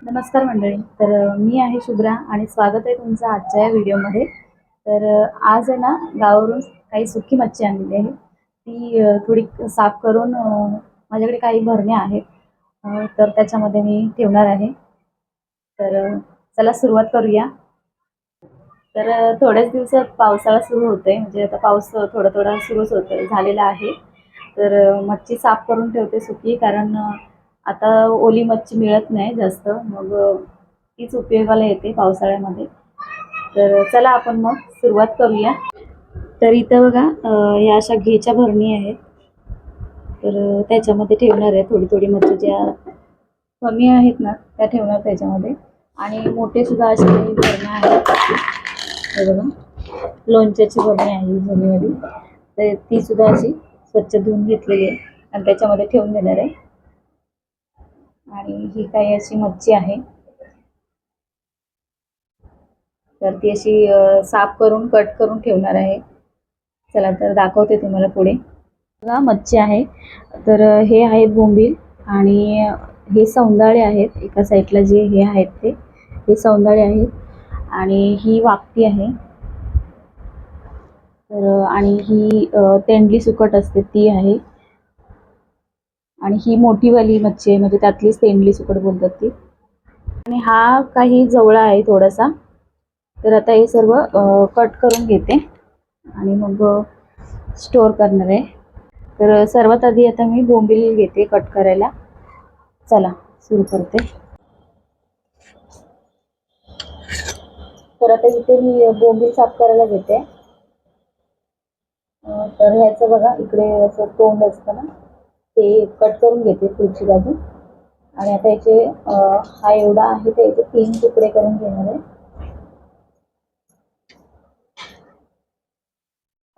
नमस्कार मंडळी. तर मी आहे शुभ्रा आणि स्वागत आहे तुमचं आजच्या या व्हिडिओमध्ये. तर आज आहे ना, गावावरून काही सुकी मच्छी आणलेली आहे. ती थोडी साफ करून माझ्याकडे काही भरण्या आहेत, तर त्याच्यामध्ये मी ठेवणार आहे. तर चला सुरुवात करूया. तर थोड्याच दिवसात पावसाळा सुरू होतोय, म्हणजे आता पाऊस थोडा थोडा सुरूच होतोय झालेला आहे. तर मच्छी साफ करून ठेवते सुकी, कारण आता ओली मच्छी मिळत नाही जास्त, मग तीच उपयोगाला येते पावसाळ्यामध्ये. तर चला आपण मग सुरुवात करूया. तर इथं बघा, या अशा घेच्या भरणी आहेत. तर त्याच्यामध्ये ठेवणार आहे थोडी थोडी मच्छी, ज्या कमी आहेत ना त्या ठेवणार त्याच्यामध्ये. आणि मोठे सुद्धा असे काही भरण्या आहेत. हे बघा, लोणच्याची भरणी आहे जुनीवाली, तर ती सुद्धा अशी स्वच्छ धुवून घेतलेली आहे आणि त्याच्यामध्ये ठेवून देणार आहे. आणि ही काही अशी मच्छी आहे, तर ती अशी साफ करून कट करून ठेवणार आहे. चला तर दाखवते तुम्हाला पुढे. बघा, मच्छी आहे. तर हे आहेत बोंबील आणि हे सौंदाळे आहेत. एका साईडला जे हे आहेत ते हे सौंदाळे आहेत. आणि ही वाकटी आहे. तर आणि ही तेंडली सुकट असते ती आहे. आणि ही मोठीवाली मच्छी आहे, म्हणजे त्यातलीच तेंडली सुकट बोलतात ती. आणि हा काही जवळा आहे थोडासा. तर आता हे सर्व कट करून घेते आणि मग स्टोअर करणार आहे. तर सर्वात आधी आता मी बोंबील घेते कट करायला. चला सुरू करते. तर आता इथे मी बोंबील साफ करायला घेते. तर ह्याचं बघा, इकडे असं तोंड असतं ना, ते कट करून घेते पुढची बाजू. आणि आता याचे हा एवढा आहे तर याचे 3 तुकडे करून घेणार आहे.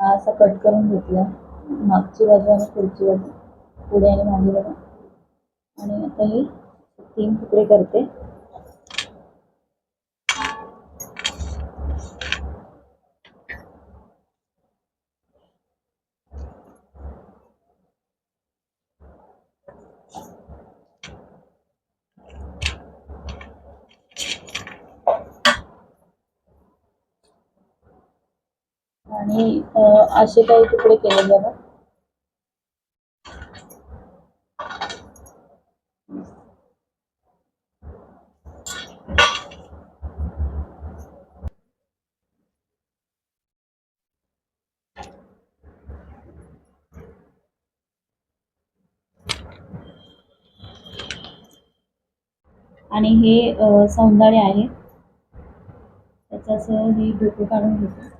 हा असा कट करून घेतला, मागची बाजू आणि पुढची बाजू, पुढे आणि मागे बघा. आणि आता हे 3 तुकडे करते. आणि असे काही तुकडे केले बघा. आणि हे सौंदाळे आहे, त्याचं असं हे डोकं काढून घेतो.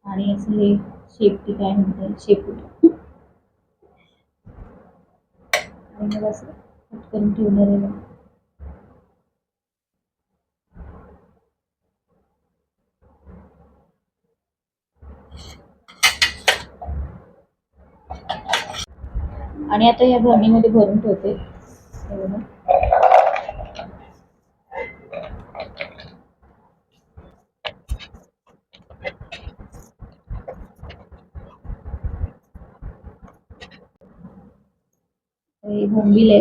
आणि असं हे शेपटी काय म्हणतात, शेपूट. आणि मग असं कट करून ठेवणार आहे बघा. आणि आता या भरणीमध्ये भरून ठेवते. हे बघा. हे बोंबील आहे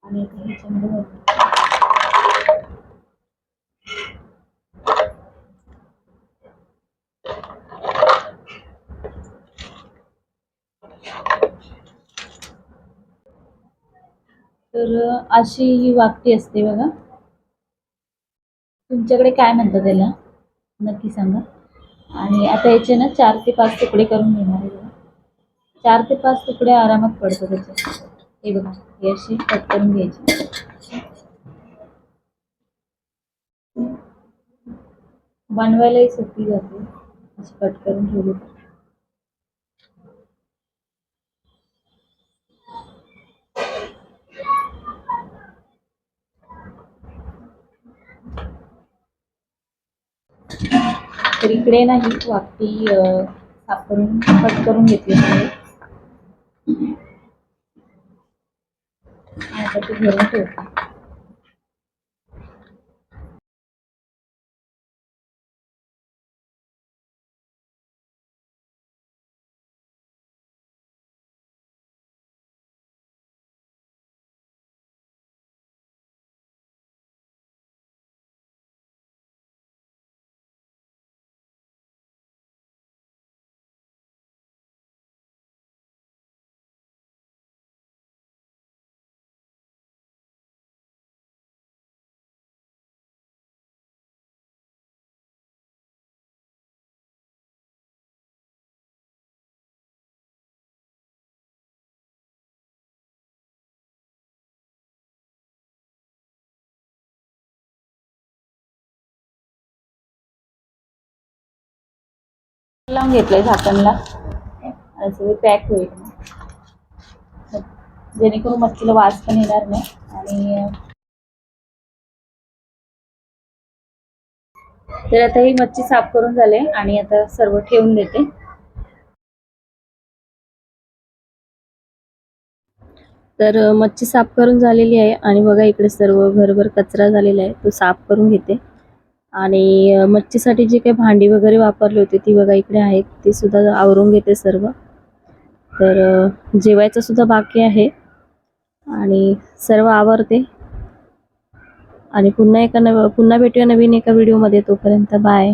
आणि आता ह्याच्यामध्ये भरते. तर अशी ही वाकटी असते बघा. तुमच्याकडे काय म्हणतात त्याला नक्की सांगा. आणि आता याचे ना 4 ते 5 तुकडे करून घेणार आहे बघा. 4 ते 5 तुकडे आरामात पडतात त्याचे. हे बघा, हे अशी कट करून घ्यायची. बनवायलाही सोपी जाते अशी कट करून ठेवली. तर इकडे ना ही वाकटी साफ करून कट करून घेतली आहे. आता ती भरून ठेवते. लावून घेतलंय झाकणला आणि सगळे पॅक होईल जेणेकरून मच्छीला वास पण येणार नाही. आणि तर आता ही मच्छी साफ करून झाले आणि आता सर्व ठेवून देते. तर मच्छी साफ करून झालेली आहे आणि बघा इकडे सर्व घरभर कचरा झालेला आहे, तो साफ करून घेते. आणि मच्छीसाठी जी काही भांडी वगैरे वापरली होती ती बघा इकडे आहेत, ती सुद्धा आवरून घेते सर्व. तर जेवायचं सुद्धा बाकी आहे आणि सर्व आवरते. आणि पुन्हा भेटूया नवीन एका व्हिडिओमध्ये. तोपर्यंत बाय.